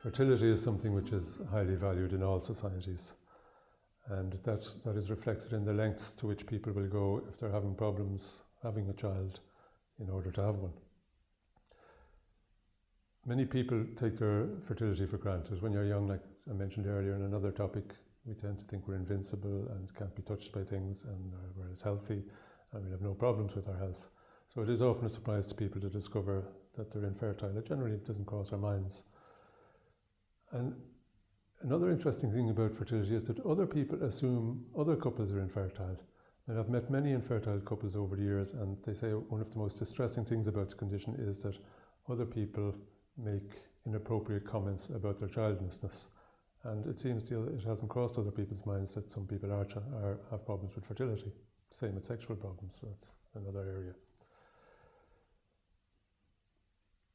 Fertility is something which is highly valued in all societies, and that is reflected in the lengths to which people will go if they're having problems having a child in order to have one. Many people take their fertility for granted. When you're young, like I mentioned earlier in another topic, we tend to think we're invincible and can't be touched by things, and we're as healthy and we'll have no problems with our health. So it is often a surprise to people to discover that they're infertile. It generally doesn't cross our minds. And another interesting thing about fertility is that other people assume other couples are infertile. And I've met many infertile couples over the years, and they say one of the most distressing things about the condition is that other people make inappropriate comments about their childlessness. And it seems it hasn't crossed other people's minds that some people have problems with fertility. Same with sexual problems, so that's another area.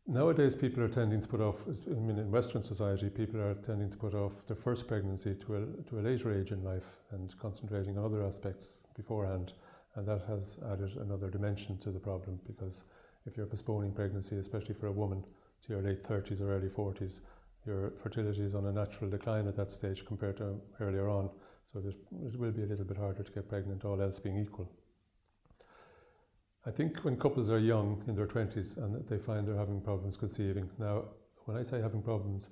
Nowadays, people are tending to put off, in Western society, people are tending to put off their first pregnancy to a later age in life and concentrating on other aspects beforehand. And that has added another dimension to the problem, because if you're postponing pregnancy, especially for a woman, to your late 30s or early 40s, your fertility is on a natural decline at that stage compared to earlier on. So it will be a little bit harder to get pregnant, all else being equal. I think when couples are young, in their 20s, and they find they're having problems conceiving. Now, when I say having problems,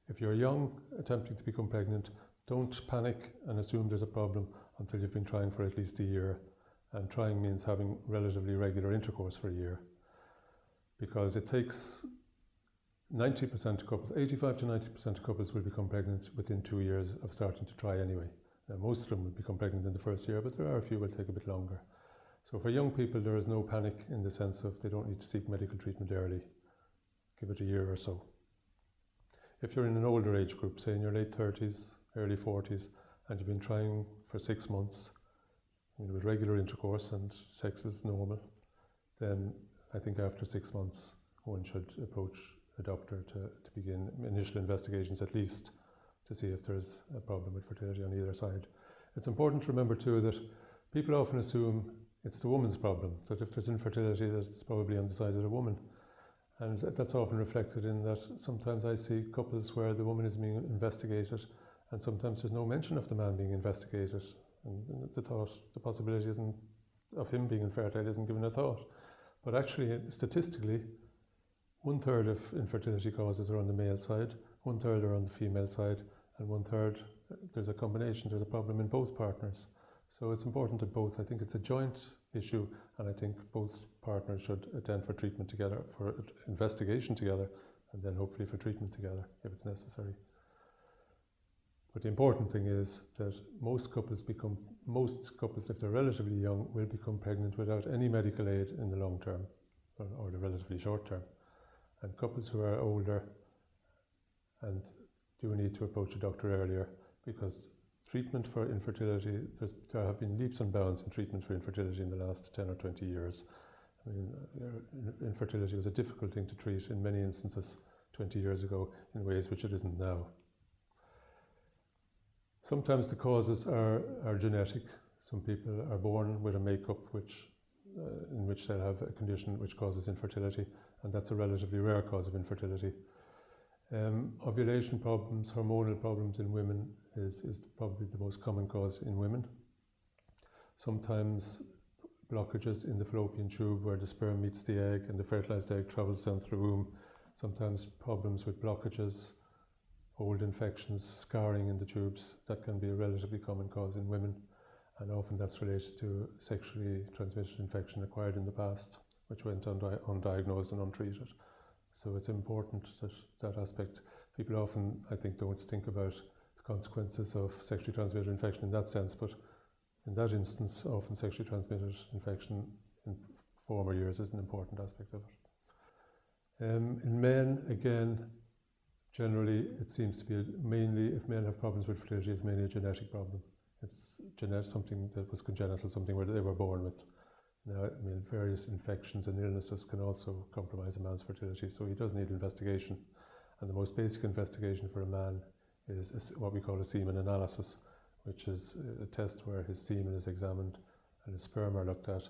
if you're young, attempting to become pregnant, don't panic and assume there's a problem until you've been trying for at least a year. And trying means having relatively regular intercourse for a year. Because it takes 90% of couples, 85 to 90% of couples will become pregnant within 2 years of starting to try anyway. Now, most of them will become pregnant in the first year, but there are a few who will take a bit longer. So for young people, there is no panic in the sense of they don't need to seek medical treatment early. Give it a year or so. If you're in an older age group, say in your late 30s, early 40s, and you've been trying for 6 months, with regular intercourse and sex is normal, then I think after 6 months, one should approach a doctor to begin initial investigations at least, to see if there's a problem with fertility on either side. It's important to remember too that people often assume it's the woman's problem, that if there's infertility, that it's probably on the side of the woman. And that's often reflected in that sometimes I see couples where the woman is being investigated, and sometimes there's no mention of the man being investigated. And the possibility of him being infertile isn't given a thought. But actually, statistically, 1/3 of infertility causes are on the male side, 1/3 are on the female side, and 1/3, there's a combination, there's a problem in both partners. So it's important that both, I think it's a joint issue, and I think both partners should attend for treatment together, for investigation together, and then hopefully for treatment together if it's necessary. But the important thing is that most couples, if they're relatively young, will become pregnant without any medical aid in the long term, or the relatively short term. And couples who are older and do need to approach a doctor earlier, because treatment for infertility, there have been leaps and bounds in treatment for infertility in the last 10 or 20 years. I mean, infertility was a difficult thing to treat in many instances 20 years ago in ways which it isn't now. Sometimes the causes are genetic. Some people are born with a makeup in which they'll have a condition which causes infertility, and that's a relatively rare cause of infertility. Ovulation problems, hormonal problems in women is probably the most common cause in women. Sometimes blockages in the fallopian tube where the sperm meets the egg and the fertilized egg travels down through the womb. Sometimes problems with blockages, old infections, scarring in the tubes. That can be a relatively common cause in women, and often that's related to sexually transmitted infection acquired in the past, which went undiagnosed and untreated. So it's important that aspect. People often, I think, don't think about the consequences of sexually transmitted infection in that sense, but in that instance, often sexually transmitted infection in former years is an important aspect of it. In men, again, generally it seems to be mainly, if men have problems with fertility, it's mainly a genetic problem. It's something that was congenital, something where they were born with. Now, I mean, various infections and illnesses can also compromise a man's fertility, so he does need investigation. And the most basic investigation for a man is what we call a semen analysis, which is a test where his semen is examined and his sperm are looked at,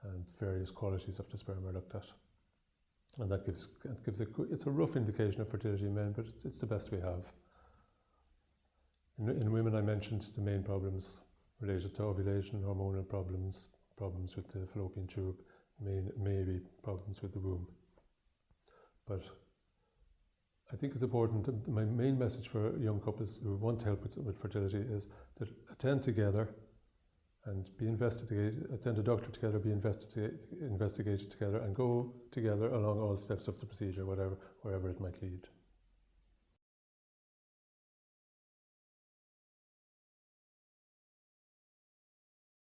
and various qualities of the sperm are looked at. And that gives it's a rough indication of fertility in men, but it's the best we have. In women, I mentioned the main problems related to ovulation, hormonal problems, problems with the fallopian tube, maybe problems with the womb. But I think it's important, my main message for young couples who want help with fertility is that attend together and be investigated, attend a doctor together, be investigated together, and go together along all steps of the procedure, wherever it might lead.